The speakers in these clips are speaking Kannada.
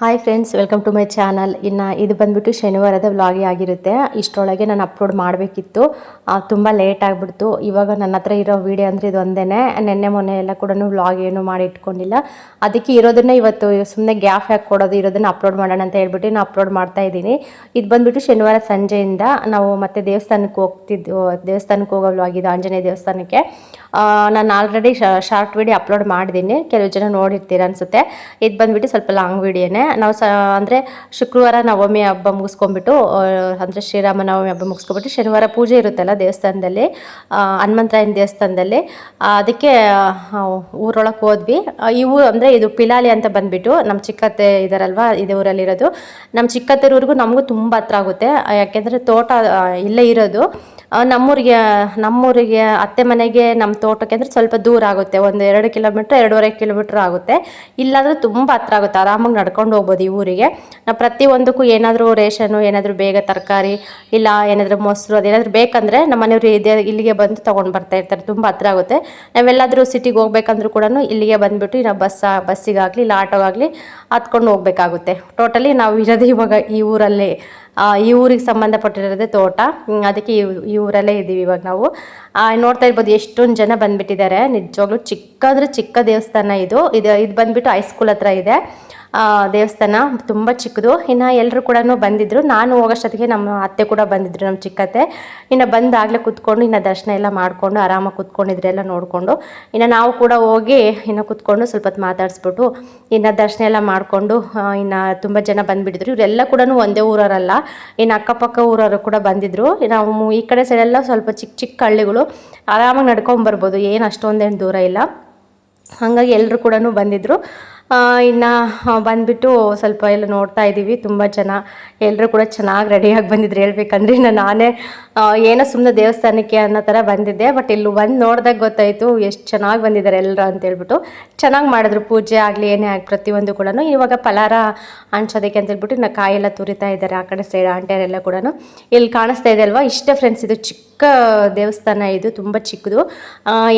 Hi friends, welcome to my channel. ಇನ್ನು ಇದು ಬಂದುಬಿಟ್ಟು ಶನಿವಾರದ ವ್ಲಾಗಿ ಆಗಿರುತ್ತೆ. ಇಷ್ಟರೊಳಗೆ ನಾನು ಅಪ್ಲೋಡ್ ಮಾಡಬೇಕಿತ್ತು, ತುಂಬ ಲೇಟ್ ಆಗಿಬಿಡ್ತು. ಇವಾಗ ನನ್ನ ಹತ್ರ ಇರೋ ವೀಡಿಯೋ ಅಂದರೆ ಇದು ಒಂದೇ. ನೆನ್ನೆ ಮೊನ್ನೆ ಎಲ್ಲ ಕೂಡ ವ್ಲಾಗ್ ಏನು ಮಾಡಿ ಇಟ್ಕೊಂಡಿಲ್ಲ. ಅದಕ್ಕೆ ಇರೋದನ್ನೇ ಇವತ್ತು ಸುಮ್ಮನೆ ಗ್ಯಾಪ್ ಹಾಕಿ ಕೊಡೋದು, ಇರೋದನ್ನು ಅಪ್ಲೋಡ್ ಮಾಡೋಣ ಅಂತ ಹೇಳ್ಬಿಟ್ಟು ನಾನು ಅಪ್ಲೋಡ್ ಮಾಡ್ತಾ ಇದ್ದೀನಿ. ಇದು ಬಂದುಬಿಟ್ಟು ಶನಿವಾರ ಸಂಜೆಯಿಂದ ನಾವು ಮತ್ತೆ ದೇವಸ್ಥಾನಕ್ಕೆ ಹೋಗೋ ವ್ಲಾಗ್ ಇದು, ಆಂಜನೇಯ ದೇವಸ್ಥಾನಕ್ಕೆ. ನಾನು ಆಲ್ರೆಡಿ ಶಾರ್ಟ್ ವಿಡಿಯೋ ಅಪ್ಲೋಡ್ ಮಾಡಿದ್ದೀನಿ, ಕೆಲವು ಜನ ನೋಡಿರ್ತೀರ ಅನಿಸುತ್ತೆ. ಇದು ಬಂದುಬಿಟ್ಟು ಸ್ವಲ್ಪ ಲಾಂಗ್ ವಿಡಿಯೋನೇ. ನಾವು ಅಂದರೆ ಶುಕ್ರವಾರ ನವಮಿ ಹಬ್ಬ ಮುಗಿಸ್ಕೊಂಡ್ಬಿಟ್ಟು, ಅಂದರೆ ಶ್ರೀರಾಮನವಮಿ ಹಬ್ಬ ಮುಗಿಸ್ಕೊಂಡ್ಬಿಟ್ಟು ಶನಿವಾರ ಪೂಜೆ ಇರುತ್ತಲ್ಲ ದೇವಸ್ಥಾನದಲ್ಲಿ, ಹನುಮಂತರಾಯನ ದೇವಸ್ಥಾನದಲ್ಲಿ. ಅದಕ್ಕೆ ಊರೊಳಗೆ ಹೋದ್ವಿ. ಈ ಊರು ಅಂದರೆ ಇದು ಪಿಲಾಲಿ ಅಂತ ಬಂದುಬಿಟ್ಟು ನಮ್ಮ ಚಿಕ್ಕತ್ತೆ ಇದ್ದಾರಲ್ವ, ಇದೇ ಊರಲ್ಲಿರೋದು. ನಮ್ಮ ಚಿಕ್ಕತ್ತೆರೂರಿಗೂ ನಮಗೂ ತುಂಬ ಹತ್ರ ಆಗುತ್ತೆ, ಯಾಕೆಂದರೆ ತೋಟ ಇಲ್ಲೇ ಇರೋದು. ನಮ್ಮೂರಿಗೆ ಅತ್ತೆ ಮನೆಗೆ ನಮ್ಮ ತೋಟಕ್ಕೆ ಅಂದರೆ ಸ್ವಲ್ಪ ದೂರ ಆಗುತ್ತೆ, ಒಂದು 2 ಕಿಲೋಮೀಟ್ರ್ 2.5 ಕಿಲೋಮೀಟ್ರ್ ಆಗುತ್ತೆ. ಇಲ್ಲಾಂದರೆ ತುಂಬ ಹತ್ರ ಆಗುತ್ತೆ, ಆರಾಮಾಗಿ ನಡ್ಕೊಂಡು ಹೋಗ್ಬೋದು ಈ ಊರಿಗೆ. ನಾವು ಪ್ರತಿಯೊಂದಕ್ಕೂ ಏನಾದರೂ ರೇಷನು, ಏನಾದರೂ ಬೇಗ ತರಕಾರಿ ಇಲ್ಲ ಏನಾದರೂ ಮೊಸರು ಅದೇನಾದರೂ ಬೇಕಂದರೆ ನಮ್ಮ ಮನೆಯವರು ಇಲ್ಲಿಗೆ ಬಂದು ತೊಗೊಂಡು ಬರ್ತಾ ಇರ್ತಾರೆ, ತುಂಬ ಹತ್ರ ಆಗುತ್ತೆ. ನಾವೆಲ್ಲಾದರೂ ಸಿಟಿಗೆ ಹೋಗ್ಬೇಕಂದ್ರೂ ಕೂಡ ಇಲ್ಲಿಗೆ ಬಂದುಬಿಟ್ಟು ನಾವು ಬಸ್ಸಿಗಾಗಲಿ ಇಲ್ಲ ಆಟೋಗಾಗಲಿ ಹತ್ಕೊಂಡು ಹೋಗ್ಬೇಕಾಗುತ್ತೆ. ಟೋಟಲಿ ನಾವು ಇರೋದು ಇವಾಗ ಈ ಊರಲ್ಲಿ, ಈ ಊರಿಗೆ ಸಂಬಂಧಪಟ್ಟಿರೋದೇ ತೋಟ. ಅದಕ್ಕೆ ಈ ಊರಲ್ಲೇ ಇದ್ದೀವಿ ಇವಾಗ ನಾವು. ನೋಡ್ತಾ ಇರ್ಬೋದು ಎಷ್ಟೊಂದು ಜನ ಬಂದುಬಿಟ್ಟಿದ್ದಾರೆ. ನಿಜವಾಗ್ಲೂ ಚಿಕ್ಕ ದೇವಸ್ಥಾನ ಇದು ಬಂದುಬಿಟ್ಟು ಹೈಸ್ಕೂಲ್ ಹತ್ರ ಇದೆ ದೇವಸ್ಥಾನ, ತುಂಬ ಚಿಕ್ಕದು. ಇನ್ನು ಎಲ್ಲರೂ ಕೂಡ ಬಂದಿದ್ದರು. ನಾನು ಹೋಗೋಷ್ಟೊತ್ತಿಗೆ ನಮ್ಮ ಅತ್ತೆ ಕೂಡ ಬಂದಿದ್ದರು, ನಮ್ಮ ಚಿಕ್ಕತ್ತೆ. ಇನ್ನು ಬಂದಾಗಲೇ ಕೂತ್ಕೊಂಡು ಇನ್ನು ದರ್ಶನ ಎಲ್ಲ ಮಾಡಿಕೊಂಡು ಆರಾಮಾಗಿ ಕೂತ್ಕೊಂಡಿದ್ರೆ ಎಲ್ಲ ನೋಡಿಕೊಂಡು, ಇನ್ನು ನಾವು ಕೂಡ ಹೋಗಿ ಇನ್ನು ಕೂತ್ಕೊಂಡು ಸ್ವಲ್ಪ ಹೊತ್ತು ಮಾತಾಡಿಸ್ಬಿಟ್ಟು ಇನ್ನು ದರ್ಶನ ಎಲ್ಲ ಮಾಡಿಕೊಂಡು, ಇನ್ನು ತುಂಬ ಜನ ಬಂದುಬಿಟ್ಟಿದ್ರು. ಇವರೆಲ್ಲ ಕೂಡ ಒಂದೇ ಊರವರಲ್ಲ, ಇನ್ನು ಅಕ್ಕಪಕ್ಕ ಊರವರು ಕೂಡ ಬಂದಿದ್ದರು. ನಾವು ಈ ಕಡೆ ಸೈಡೆಲ್ಲ ಸ್ವಲ್ಪ ಚಿಕ್ಕ ಹಳ್ಳಿಗಳು, ಆರಾಮಾಗಿ ನಡ್ಕೊಂಬರ್ಬೋದು, ಏನು ಅಷ್ಟೊಂದೇನು ದೂರ ಇಲ್ಲ. ಹಾಗಾಗಿ ಎಲ್ಲರೂ ಕೂಡ ಬಂದಿದ್ದರು. ಇನ್ನು ಬಂದುಬಿಟ್ಟು ಸ್ವಲ್ಪ ಎಲ್ಲ ನೋಡ್ತಾ ಇದ್ದೀವಿ. ತುಂಬ ಜನ ಎಲ್ಲರೂ ಕೂಡ ಚೆನ್ನಾಗಿ ರೆಡಿಯಾಗಿ ಬಂದಿದ್ರು. ಹೇಳ್ಬೇಕಂದ್ರೆ ನಾನೇ ಏನೋ ಸುಮ್ಮನೆ ದೇವಸ್ಥಾನಕ್ಕೆ ಅನ್ನೋ ಥರ ಬಂದಿದ್ದೆ, ಬಟ್ ಇಲ್ಲಿ ಬಂದು ನೋಡಿದಾಗ ಗೊತ್ತಾಯಿತು ಎಷ್ಟು ಚೆನ್ನಾಗಿ ಬಂದಿದ್ದಾರೆ ಎಲ್ಲರೂ ಅಂತೇಳ್ಬಿಟ್ಟು. ಚೆನ್ನಾಗಿ ಮಾಡಿದ್ರು, ಪೂಜೆ ಆಗಲಿ ಏನೇ ಆಗಲಿ ಪ್ರತಿಯೊಂದು ಕೂಡ. ಇವಾಗ ಫಲಾರ ಹಂಚೋದಕ್ಕೆ ಅಂತೇಳ್ಬಿಟ್ಟು ಇನ್ನು ಕಾಯೆಲ್ಲ ತುರಿತಾ ಇದ್ದಾರೆ ಆ ಕಡೆ ಸೈಡ್ ಆಂಟಿಯರೆಲ್ಲ ಕೂಡ. ಇಲ್ಲಿ ಕಾಣಿಸ್ತಾ ಇದೆ ಅಲ್ವಾ, ಇಷ್ಟೇ ಫ್ರೆಂಡ್ಸ್. ಇದು ಚಿಕ್ಕ ದೇವಸ್ಥಾನ, ಇದು ತುಂಬ ಚಿಕ್ಕದು.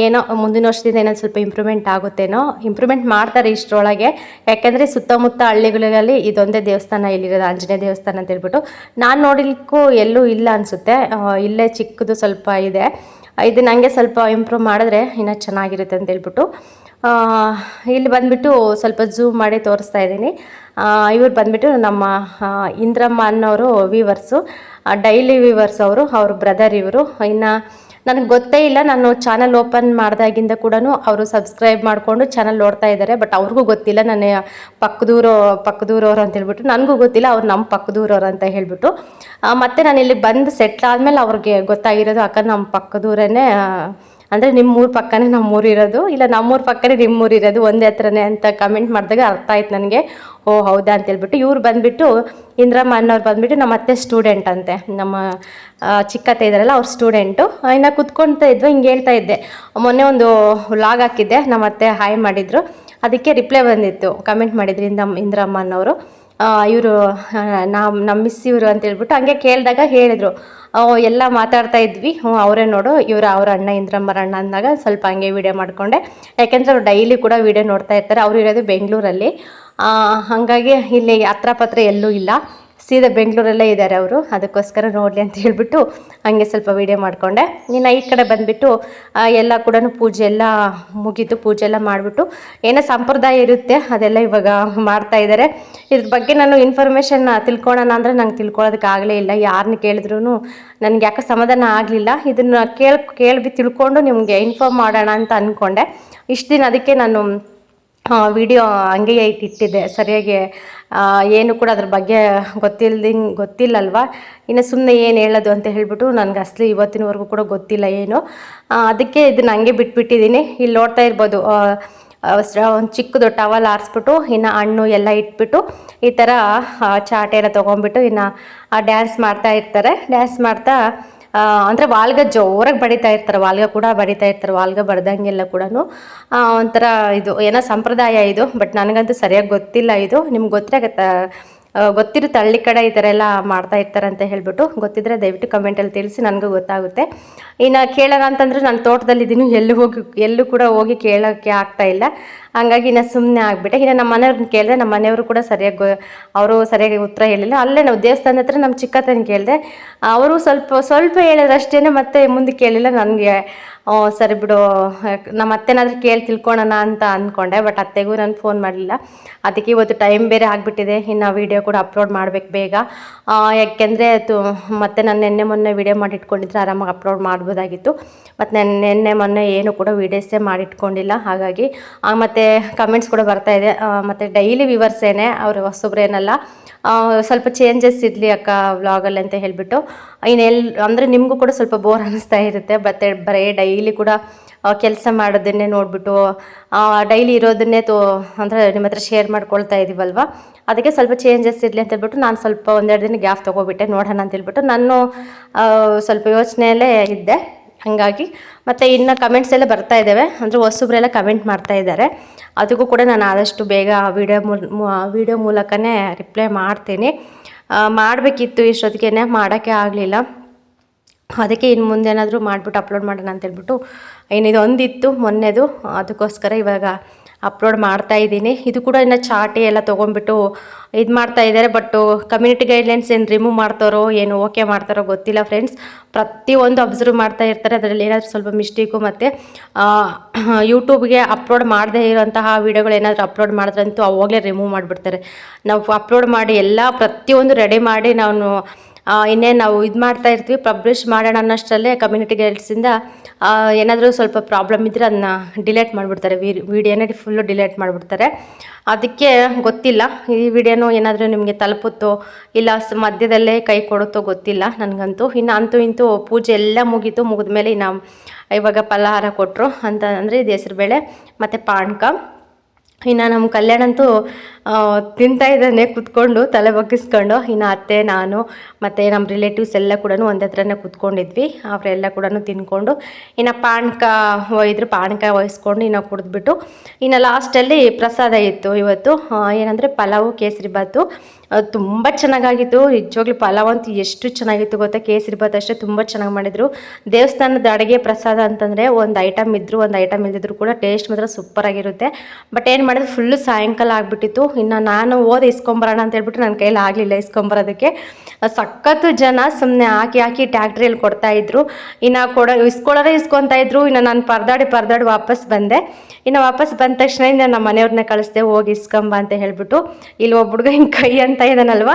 ಏನೋ ಮುಂದಿನ ವರ್ಷದಿಂದ ಏನೋ ಸ್ವಲ್ಪ ಇಂಪ್ರೂವ್ಮೆಂಟ್ ಆಗುತ್ತೇನೋ, ಇಂಪ್ರೂವ್ಮೆಂಟ್ ಮಾಡ್ತಾರೆ ಇಷ್ಟರೊಳಗೆ. ಯಾಕೆಂದರೆ ಸುತ್ತಮುತ್ತ ಹಳ್ಳಿಗಳಲ್ಲಿ ಇದೊಂದೇ ದೇವಸ್ಥಾನ ಇಲ್ಲಿರೋದು, ಆಂಜನೇಯ ದೇವಸ್ಥಾನ ಅಂತ ಹೇಳ್ಬಿಟ್ಟು. ನಾನು ನೋಡಲಿಕ್ಕೂ ಎಲ್ಲೂ ಇಲ್ಲ ಅನಿಸುತ್ತೆ, ಇಲ್ಲೇ ಚಿಕ್ಕದು ಸ್ವಲ್ಪ ಇದೆ. ಇದು ನನಗೆ ಸ್ವಲ್ಪ ಇಂಪ್ರೂವ್ ಮಾಡಿದ್ರೆ ಇನ್ನೂ ಚೆನ್ನಾಗಿರುತ್ತೆ ಅಂತ ಹೇಳ್ಬಿಟ್ಟು ಇಲ್ಲಿ ಬಂದುಬಿಟ್ಟು ಸ್ವಲ್ಪ ಝೂಮ್ ಮಾಡಿ ತೋರಿಸ್ತಾ ಇದ್ದೀನಿ. ಇವ್ರು ಬಂದುಬಿಟ್ಟು ನಮ್ಮ ಇಂದ್ರಮ್ಮ ಅನ್ನೋರು ವೀವರ್ಸು, ಡೈಲಿ ವೀವರ್ಸ್ ಅವ್ರ ಬ್ರದರ್ ಇವರು. ಇನ್ನು ನನಗೆ ಗೊತ್ತೇ ಇಲ್ಲ, ನಾನು ಚಾನಲ್ ಓಪನ್ ಮಾಡಿದಾಗಿಂದ ಕೂಡ ಅವರು ಸಬ್ಸ್ಕ್ರೈಬ್ ಮಾಡಿಕೊಂಡು ಚಾನಲ್ ನೋಡ್ತಾ ಇದ್ದಾರೆ. ಬಟ್ ಅವ್ರಿಗೂ ಗೊತ್ತಿಲ್ಲ ನಾನು ಪಕ್ಕದೂರವ್ರು ಅಂತ ಹೇಳ್ಬಿಟ್ಟು. ನನಗೂ ಗೊತ್ತಿಲ್ಲ ಅವ್ರು ನಮ್ಮ ಪಕ್ಕದೂರವ್ರು ಅಂತ ಹೇಳ್ಬಿಟ್ಟು. ಮತ್ತು ನಾನು ಇಲ್ಲಿ ಬಂದು ಸೆಟ್ಲ್ ಆದಮೇಲೆ ಅವ್ರಿಗೆ ಗೊತ್ತಾಗಿರೋದು, ಅಕ್ಕ ನಮ್ಮ ಪಕ್ಕದೂರೇ, ಅಂದರೆ ನಿಮ್ಮೂರ ಪಕ್ಕನೇ ನಮ್ಮೂರು ಇರೋದು, ಇಲ್ಲ ನಮ್ಮೂರ ಪಕ್ಕನೇ ನಿಮ್ಮೂರು ಇರೋದು, ಒಂದೇ ಹತ್ರನೇ ಅಂತ ಕಮೆಂಟ್ ಮಾಡಿದಾಗ ಅರ್ಥ ಆಯ್ತು ನನಗೆ. ಓ ಹೌದಾ ಅಂತೇಳ್ಬಿಟ್ಟು. ಇವ್ರು ಬಂದುಬಿಟ್ಟು ಇಂದ್ರಮ್ಮ ಅನ್ನೋರು ಬಂದುಬಿಟ್ಟು ನಮ್ಮ ಅತ್ತೆ ಸ್ಟೂಡೆಂಟ್ ಅಂತೆ, ನಮ್ಮ ಚಿಕ್ಕತ್ತೆ ಇದ್ದಾರಲ್ಲ ಅವ್ರ ಸ್ಟೂಡೆಂಟು. ಇನ್ನು ಕುತ್ಕೊಳ್ತಾ ಇದ್ವು, ಹಿಂಗೆ ಹೇಳ್ತಾ ಇದ್ದೆ. ಮೊನ್ನೆ ಒಂದು ವ್ಲಾಗ್ ಹಾಕಿದ್ದೆ, ನಮ್ಮ ಅತ್ತೆ ಹಾಯ್ ಮಾಡಿದರು, ಅದಕ್ಕೆ ರಿಪ್ಲೈ ಬಂದಿತ್ತು, ಕಮೆಂಟ್ ಮಾಡಿದ್ರು ಇಂದ್ರಮ್ಮ ಅನ್ನೋರು. ಇವರು ನಮ್ಮ ಮಿಸ್ ಇವರು ಅಂತೇಳ್ಬಿಟ್ಟು ಹಂಗೆ ಕೇಳಿದಾಗ ಹೇಳಿದರು, ಎಲ್ಲ ಮಾತಾಡ್ತಾ ಇದ್ವಿ. ಅವರೇ ನೋಡು, ಅವ್ರ ಅಣ್ಣ ಇಂದ್ರಮ್ಮರ ಅಣ್ಣ ಅಂದಾಗ ಸ್ವಲ್ಪ ಹಂಗೆ ವೀಡಿಯೋ ಮಾಡಿಕೊಂಡೆ. ಯಾಕೆಂದರೆ ಅವ್ರು ಡೈಲಿ ಕೂಡ ವೀಡಿಯೋ ನೋಡ್ತಾ ಇರ್ತಾರೆ. ಅವರು ಇರೋದು ಬೆಂಗಳೂರಲ್ಲಿ, ಹಾಗಾಗಿ ಇಲ್ಲಿ ಹತ್ರ ಪತ್ರ ಎಲ್ಲೂ ಇಲ್ಲ, ಸೀದಾ ಬೆಂಗಳೂರಲ್ಲೇ ಇದ್ದಾರೆ ಅವರು. ಅದಕ್ಕೋಸ್ಕರ ನೋಡಲಿ ಅಂತ ಹೇಳ್ಬಿಟ್ಟು ಹಂಗೆ ಸ್ವಲ್ಪ ವೀಡಿಯೋ ಮಾಡಿಕೊಂಡೆ. ಇನ್ನು ಈ ಕಡೆ ಬಂದುಬಿಟ್ಟು ಎಲ್ಲ ಕೂಡ ಪೂಜೆ ಎಲ್ಲ ಮುಗೀತು. ಪೂಜೆ ಎಲ್ಲ ಮಾಡಿಬಿಟ್ಟು ಏನೋ ಸಂಪ್ರದಾಯ ಇರುತ್ತೆ ಅದೆಲ್ಲ ಇವಾಗ ಮಾಡ್ತಾ ಇದ್ದಾರೆ. ಇದ್ರ ಬಗ್ಗೆ ನಾನು ಇನ್ಫಾರ್ಮೇಷನ್ ತಿಳ್ಕೊಳ್ಳೋಣ ಅಂದರೆ ನಂಗೆ ತಿಳ್ಕೊಳ್ಳೋದಕ್ಕೆ ಆಗಲೇ ಇಲ್ಲ. ಯಾರನ್ನ ಕೇಳಿದ್ರು ನನಗೆ ಯಾಕೆ ಸಮಾಧಾನ ಆಗಲಿಲ್ಲ. ಇದನ್ನು ತಿಳ್ಕೊಂಡು ನಿಮಗೆ ಇನ್ಫಾರ್ಮ್ ಮಾಡೋಣ ಅಂತ ಅಂದ್ಕೊಂಡೆ ಇಷ್ಟು ದಿನ. ಅದಕ್ಕೆ ನಾನು ವಿಡಿಯೋ ಹಂಗೆ ಇಟ್ಟಿದ್ದೆ, ಸರಿಯಾಗಿ ಏನು ಕೂಡ ಅದ್ರ ಬಗ್ಗೆ ಗೊತ್ತಿಲ್ಲಲ್ವ. ಇನ್ನು ಸುಮ್ಮನೆ ಏನು ಹೇಳೋದು ಅಂತ ಹೇಳ್ಬಿಟ್ಟು ನನಗೆ ಅಸಲಿ ಇವತ್ತಿನವರೆಗೂ ಕೂಡ ಗೊತ್ತಿಲ್ಲ ಏನು. ಅದಕ್ಕೆ ಇದನ್ನು ಹಂಗೆ ಬಿಟ್ಬಿಟ್ಟಿದ್ದೀನಿ. ಇಲ್ಲಿ ನೋಡ್ತಾ ಇರ್ಬೋದು, ಒಂದು ಚಿಕ್ಕದು ಟವಲ್ ಆರಿಸ್ಬಿಟ್ಟು ಇನ್ನು ಹಣ್ಣು ಎಲ್ಲ ಇಟ್ಬಿಟ್ಟು ಈ ಥರ ಚಾಟೆ ಎಲ್ಲ ತೊಗೊಂಡ್ಬಿಟ್ಟು ಇನ್ನು ಡ್ಯಾನ್ಸ್ ಮಾಡ್ತಾ ಇರ್ತಾರೆ. ಡ್ಯಾನ್ಸ್ ಮಾಡ್ತಾ ಅಂದರೆ ವಾಲ್ಗ ಜೋರಾಗಿ ಬಡಿತಾ ಇರ್ತಾರೆ, ವಾಲ್ಗ ಕೂಡ ಬಡಿತಾ ಇರ್ತಾರೆ. ವಾಲ್ಗ ಬಡ್ದಂಗೆಲ್ಲ ಕೂಡ ಒಂಥರ ಇದು ಏನೋ ಸಂಪ್ರದಾಯ ಇದು. ಬಟ್ ನನಗಂತೂ ಸರಿಯಾಗಿ ಗೊತ್ತಿಲ್ಲ ಇದು. ನಿಮ್ಗೆ ಗೊತ್ತಿರುತ್ತೆ ಹಳ್ಳಿ ಕಡೆ ಈ ಥರ ಎಲ್ಲ ಮಾಡ್ತಾ ಇರ್ತಾರೆ ಅಂತ ಹೇಳ್ಬಿಟ್ಟು. ಗೊತ್ತಿದ್ರೆ ದಯವಿಟ್ಟು ಕಮೆಂಟಲ್ಲಿ ತಿಳಿಸಿ, ನನಗೂ ಗೊತ್ತಾಗುತ್ತೆ. ಇನ್ನು ಕೇಳೋಣ ಅಂತಂದರೆ ನಾನು ತೋಟದಲ್ಲಿದ್ದೀನಿ, ಎಲ್ಲೂ ಕೂಡ ಹೋಗಿ ಕೇಳೋಕ್ಕೆ ಆಗ್ತಾಯಿಲ್ಲ. ಹಂಗಾಗಿ ಇನ್ನು ಸುಮ್ಮನೆ ಆಗಿಬಿಟ್ಟೆ. ಇನ್ನು ನಮ್ಮ ಮನೆಯವ್ರನ್ನ ಕೇಳಿದೆ, ನಮ್ಮ ಮನೆಯವರು ಕೂಡ ಅವರು ಸರಿಯಾಗಿ ಉತ್ತರ ಹೇಳಿಲ್ಲ. ಅಲ್ಲೇ ನಾವು ದೇವಸ್ಥಾನದ ಹತ್ರ ನಮ್ಮ ಚಿಕ್ಕತ್ತನ ಕೇಳಿದೆ, ಅವರು ಸ್ವಲ್ಪ ಹೇಳಿದ್ರು ಅಷ್ಟೇ, ಮತ್ತೆ ಮುಂದೆ ಕೇಳಿಲ್ಲ. ನನಗೆ ಸರಿ ಬಿಡು, ನಮ್ಮ ಅತ್ತೆನಾದ್ರೂ ಕೇಳಿ ತಿಳ್ಕೊಳೋಣ ಅಂತ ಅಂದ್ಕೊಂಡೆ, ಬಟ್ ಅತ್ತೆಗೂ ನಾನು ಫೋನ್ ಮಾಡಲಿಲ್ಲ. ಅದಕ್ಕೆ ಇವತ್ತು ಟೈಮ್ ಬೇರೆ ಆಗಿಬಿಟ್ಟಿದೆ, ಇನ್ನು ವೀಡಿಯೋ ಕೂಡ ಅಪ್ಲೋಡ್ ಮಾಡಬೇಕು ಬೇಗ. ಯಾಕೆಂದರೆ ಮತ್ತೆ ನಾನು ಮೊನ್ನೆ ವೀಡಿಯೋ ಮಾಡಿ ಇಟ್ಕೊಂಡಿದ್ರೆ ಆರಾಮಾಗಿ ಅಪ್ಲೋಡ್ ಮಾಡ್ಬೋದಾಗಿತ್ತು. ಮತ್ತು ನಾನು ಮೊನ್ನೆ ಏನು ಕೂಡ ವೀಡಿಯೋಸೇ ಮಾಡಿಟ್ಕೊಂಡಿಲ್ಲ. ಹಾಗಾಗಿ ಮತ್ತು ಕಮೆಂಟ್ಸ್ ಕೂಡ ಬರ್ತಾಯಿದೆ, ಮತ್ತು ಡೈಲಿ ವ್ಯೂವರ್ಸೇನೆ, ಅವರು ಹೊಸಬ್ರೇನಲ್ಲ, ಸ್ವಲ್ಪ ಚೇಂಜಸ್ ಇರಲಿ ಅಕ್ಕ ವ್ಲಾಗಲ್ಲಿ ಅಂತ ಹೇಳಿಬಿಟ್ಟು. ಅಂದರೆ ನಿಮಗೂ ಕೂಡ ಸ್ವಲ್ಪ ಬೋರ್ ಅನ್ನಿಸ್ತಾ ಇರುತ್ತೆ, ಮತ್ತು ಬರೀ ಡೈಲಿ ಕೂಡ ಕೆಲಸ ಮಾಡೋದನ್ನೇ ನೋಡಿಬಿಟ್ಟು ಡೈಲಿ ಇರೋದನ್ನೇ ಅಂದರೆ ನಿಮ್ಮ ಹತ್ರ ಶೇರ್ ಮಾಡ್ಕೊಳ್ತಾ ಇದ್ದೀವಲ್ವ, ಅದಕ್ಕೆ ಸ್ವಲ್ಪ ಚೇಂಜಸ್ ಇರಲಿ ಅಂತ ಹೇಳ್ಬಿಟ್ಟು ನಾನು ಸ್ವಲ್ಪ ಒಂದೆರಡು ದಿನ ಗ್ಯಾಪ್ ತೊಗೊಬಿಟ್ಟೆ, ನೋಡೋಣ ಅಂತ ಹೇಳ್ಬಿಟ್ಟು ನಾನು ಸ್ವಲ್ಪ ಯೋಚನೆಯಲ್ಲೇ ಇದ್ದೆ. ಹಾಗಾಗಿ ಮತ್ತು ಇನ್ನು ಕಮೆಂಟ್ಸ್ ಎಲ್ಲ ಬರ್ತಾ ಇದ್ದಾವೆ, ಅಂದರೆ ಹೊಸಬ್ರೆಲ್ಲ ಕಮೆಂಟ್ ಮಾಡ್ತಾ ಇದ್ದಾರೆ. ಅದಕ್ಕೂ ಕೂಡ ನಾನು ಆದಷ್ಟು ಬೇಗ ವಿಡಿಯೋ ಮೂಲಕನೇ ರಿಪ್ಲೈ ಮಾಡ್ತೀನಿ. ಮಾಡಬೇಕಿತ್ತು, ಇಷ್ಟೊತ್ತಿಗೆ ಮಾಡೋಕ್ಕೆ ಆಗಲಿಲ್ಲ. ಅದಕ್ಕೆ ಇನ್ನು ಮುಂದೆ ಏನಾದರೂ ಮಾಡಿಬಿಟ್ಟು ಅಪ್ಲೋಡ್ ಮಾಡೋಣ ಅಂತೇಳ್ಬಿಟ್ಟು ಇದೊಂದಿತ್ತು ಮೊನ್ನೆದು, ಅದಕ್ಕೋಸ್ಕರ ಇವಾಗ ಅಪ್ಲೋಡ್ ಮಾಡ್ತಾ ಇದ್ದೀನಿ. ಇದು ಕೂಡ ಇನ್ನು ಚಾಟಿ ಎಲ್ಲ ತೊಗೊಂಡ್ಬಿಟ್ಟು ಇದು ಮಾಡ್ತಾ ಇದ್ದಾರೆ. ಬಟ್ ಕಮ್ಯುನಿಟಿ ಗೈಡ್ಲೈನ್ಸ್ ಏನು ರಿಮೂವ್ ಮಾಡ್ತಾರೋ ಏನು ಓಕೆ ಮಾಡ್ತಾರೋ ಗೊತ್ತಿಲ್ಲ ಫ್ರೆಂಡ್ಸ್. ಪ್ರತಿಯೊಂದು ಅಬ್ಸರ್ವ್ ಮಾಡ್ತಾ ಇರ್ತಾರೆ, ಅದರಲ್ಲಿ ಏನಾದರೂ ಸ್ವಲ್ಪ ಮಿಸ್ಟೇಕು. ಮತ್ತು ಯೂಟ್ಯೂಬ್ಗೆ ಅಪ್ಲೋಡ್ ಮಾಡದೇ ಇರೋಂತಹ ವೀಡಿಯೋಗಳು ಏನಾದರೂ ಅಪ್ಲೋಡ್ ಮಾಡಿದ್ರಂತೂ ಅವಾಗಲೇ ರಿಮೂವ್ ಮಾಡಿಬಿಡ್ತಾರೆ. ನಾವು ಅಪ್ಲೋಡ್ ಮಾಡಿ ಎಲ್ಲ ಪ್ರತಿಯೊಂದು ರೆಡಿ ಮಾಡಿ ಇನ್ನೇನು ನಾವು ಇದು ಮಾಡ್ತಾ ಇರ್ತೀವಿ, ಪಬ್ಲಿಷ್ ಮಾಡೋಣ ಅನ್ನೋಷ್ಟರಲ್ಲೇ ಕಮ್ಯುನಿಟಿ ಗೈಡ್ಸಿಂದ ಏನಾದರೂ ಸ್ವಲ್ಪ ಪ್ರಾಬ್ಲಮ್ ಇದ್ದರೆ ಅದನ್ನ ಡಿಲೇಟ್ ಮಾಡಿಬಿಡ್ತಾರೆ, ವೀಡಿಯೋನೇ ಫುಲ್ಲು ಡಿಲೇಟ್ ಮಾಡಿಬಿಡ್ತಾರೆ. ಅದಕ್ಕೆ ಗೊತ್ತಿಲ್ಲ ಈ ವಿಡಿಯೋನೂ ಏನಾದರೂ ನಿಮಗೆ ತಲುಪುತ್ತೋ ಇಲ್ಲ ಮಧ್ಯದಲ್ಲೇ ಕೈ ಕೊಡುತ್ತೋ ಗೊತ್ತಿಲ್ಲ ನನಗಂತೂ. ಇನ್ನು ಅಂತೂ ಇಂತೂ ಪೂಜೆ ಎಲ್ಲ ಮುಗಿದ ಮೇಲೆ ಇವಾಗ ಫಲಹಾರ ಕೊಟ್ಟರು ಅಂತ, ಅಂದರೆ ಇದು ಹೆಸರುಬೇಳೆ ಮತ್ತು ಪಾನಕ. ಇನ್ನು ನಮ್ಮ ಕಲ್ಯಾಣ ಅಂತೂ ತಿಂತಾ ಇದ್ದಾನೆ ಕೂತ್ಕೊಂಡು ತಲೆ ಬಗ್ಗಿಸ್ಕೊಂಡು. ಇನ್ನು ಅತ್ತೆ, ನಾನು ಮತ್ತು ನಮ್ಮ ರಿಲೇಟಿವ್ಸ್ ಎಲ್ಲ ಕೂಡ ಒಂದೇ ಹತ್ರನೇ ಕೂತ್ಕೊಂಡಿದ್ವಿ. ಅವರೆಲ್ಲ ಕೂಡ ತಿನ್ಕೊಂಡು ಇನ್ನು ಪಾನಕ ವಹಿಸ್ಕೊಂಡು ಇನ್ನು ಕುಡಿದ್ಬಿಟ್ಟು ಇನ್ನು ಲಾಸ್ಟಲ್ಲಿ ಪ್ರಸಾದ ಇತ್ತು ಇವತ್ತು. ಏನಂದರೆ ಪಲಾವು ಕೇಸರಿ ಬಾತು ತುಂಬ ಚೆನ್ನಾಗಾಗಿತ್ತು. ನಿಜವಾಗ್ಲೂ ಪಲಾವ್ ಅಂತೂ ಎಷ್ಟು ಚೆನ್ನಾಗಿತ್ತು ಗೊತ್ತಾ, ಕೇಸರಿ ಬಾತ್ ಅಷ್ಟೇ ತುಂಬ ಚೆನ್ನಾಗಿ ಮಾಡಿದರು. ದೇವಸ್ಥಾನದ ಅಡುಗೆ ಪ್ರಸಾದ ಅಂತಂದರೆ ಒಂದು ಐಟಮ್ ಇದ್ದರೂ ಒಂದು ಐಟಮ್ ಇಲ್ದಿದ್ರು ಕೂಡ ಟೇಸ್ಟ್ ಮಾತ್ರ ಸೂಪರಾಗಿರುತ್ತೆ. ಬಟ್ ಏನು ಮಾಡಿದ್ರು ಫುಲ್ಲು ಸಾಯಂಕಾಲ ಆಗಿಬಿಟ್ಟಿತ್ತು. ಇನ್ನು ನಾನು ಇಸ್ಕೊಂಬರೋಣ ಅಂತ ಹೇಳ್ಬಿಟ್ಟು ನನ್ನ ಕೈಯಲ್ಲಿ ಆಗಲಿಲ್ಲ ಇಸ್ಕೊಂಬರೋದಕ್ಕೆ. ಸಖತ್ತು ಜನ ಸುಮ್ಮನೆ ಹಾಕಿ ಟ್ಯಾಕ್ಟ್ರಿಯಲ್ಲಿ ಕೊಡ್ತಾಯಿದ್ರು. ಇನ್ನು ಇಸ್ಕೊಳ್ಳೋರೇ ಇಸ್ಕೊತಾ ಇದ್ರು. ಇನ್ನು ನಾನು ಪರದಾಡಿ ವಾಪಸ್ ಬಂದೆ. ಇನ್ನು ವಾಪಸ್ ಬಂದ ತಕ್ಷಣ ನಮ್ಮ ಮನೆಯವ್ರನ್ನ ಕಳಿಸ್ದೆ, ಹೋಗಿ ಇಸ್ಕೊಂಬ ಅಂತ ಹೇಳ್ಬಿಟ್ಟು. ಇಲ್ಲಿ ಒಬ್ಬ ಹುಡುಗ ಹಿಂಗೆ ಕೈ ಅಂತ ಇದ್ದಾನಲ್ವ,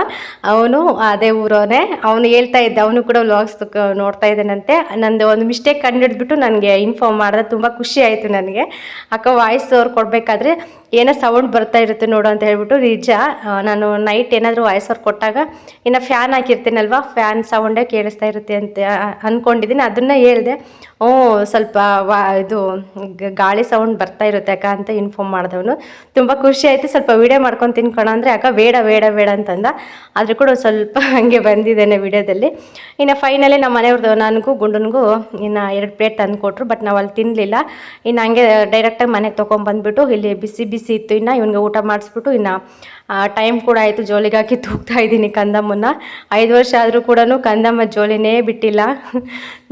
ಅವನು ಅದೇ ಊರೋನೆ, ಅವನು ಹೇಳ್ತಾ ಇದ್ದ, ಅವನು ಕೂಡ ವ್ಲಾಗ್ಸ್ ನೋಡ್ತಾ ಇದ್ದಾನಂತೆ. ನಂದು ಒಂದು ಮಿಸ್ಟೇಕ್ ಕಂಡುಹಿಡಿದ್ಬಿಟ್ಟು ನನಗೆ ಇನ್ಫಾರ್ಮ್ ಮಾಡಿದ್ರೆ ತುಂಬ ಖುಷಿ ಆಯಿತು ನನಗೆ. ಅಕ್ಕ ವಾಯ್ಸ್ ಓವರ್ ಕೊಡಬೇಕಾದ್ರೆ ಏನೋ ಸೌಂಡ್ ಬರ್ತಾ ಇರುತ್ತೆ ನೋಡು ಅಂತ ಹೇಳ್ಬಿಟ್ಟು. ನಿಜ, ನಾನು ನೈಟ್ ಏನಾದರೂ ವಾಯ್ಸ್ ಓವರ್ ಕೊಟ್ಟಾಗ ಇನ್ನು ಫ್ಯಾನ್ ಹಾಕಿರ್ತೀನಲ್ವ, ಫ್ಯಾನ್ ಸೌಂಡೇ ಕೇಳಿಸ್ತಾ ಇರುತ್ತೆ ಅಂತ ಅಂದ್ಕೊಂಡಿದ್ದೀನಿ. ಅದನ್ನು ಹೇಳಿದೆ. ಸ್ವಲ್ಪ ಇದು ಗಾಳಿ ಸೌಂಡ್ ಬರ್ತಾ ಇರುತ್ತೆ ಅಕ್ಕ ಅಂತ ಇನ್ಫಾರ್ಮ್ ಮಾಡಿದವನು. ತುಂಬ ಖುಷಿ ಆಯಿತು. ಸ್ವಲ್ಪ ವೀಡಿಯೋ ಮಾಡ್ಕೊಂಡು ತಿನ್ಕೋಣ ಅಂದರೆ ಅಕ್ಕ ಬೇಡ ಅಂತಂದ. ಆದರೂ ಕೂಡ ಸ್ವಲ್ಪ ಹಾಗೆ ಬಂದಿದ್ದೇನೆ ವೀಡಿಯೋದಲ್ಲಿ. ಇನ್ನು ಫೈನಲಿ ನಮ್ಮ ಮನೆಯವ್ರದ್ದು ನನಗೂ ಗುಂಡನಿಗೂ ಇನ್ನು 2 ಪ್ಲೇಟ್ ತಂದು ಕೊಟ್ಟರು. ಬಟ್ ನಾವು ಅಲ್ಲಿ ತಿನ್ನಲಿಲ್ಲ. ಇನ್ನು ಹಂಗೆ ಡೈರೆಕ್ಟಾಗಿ ಮನೆಗೆ ತೊಗೊಂಬಂದ್ಬಿಟ್ಟು ಇಲ್ಲಿ ಬಿಸಿ ಇತ್ತು. ಇನ್ನು ಇವನಿಗೆ ಊಟ ಮಾಡಿಸ್ಬಿಟ್ಟು ಇನ್ನು ಟೈಮ್ ಕೂಡ ಆಯಿತು. ಜೋಲಿಗೆ ಹಾಕಿ ತೂಗ್ತಾ ಇದ್ದೀನಿ ಕಂದಮ್ಮನ್ನ. 5 ವರ್ಷ ಆದರೂ ಕೂಡ ಕಂದಮ್ಮ ಜೋಲಿನೇ ಬಿಟ್ಟಿಲ್ಲ.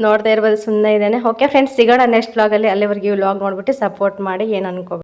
ನೋಡ್ತಾ ಇರ್ಬೋದು, ಸುಮ್ಮನೆ ಇದ್ದಾನೆ. ಓಕೆ ಫ್ರೆಂಡ್ಸ್, ಸಿಗೋಣ ನೆಕ್ಸ್ಟ್ ವ್ಲಾಗಲ್ಲಿ. ಅಲ್ಲಿವರೆಗೆ ವ್ಲಾಗ್ ನೋಡ್ಬಿಟ್ಟು ಸಪೋರ್ಟ್ ಮಾಡಿ, ಏನು ಅನ್ಕೋಬೇಡಿ.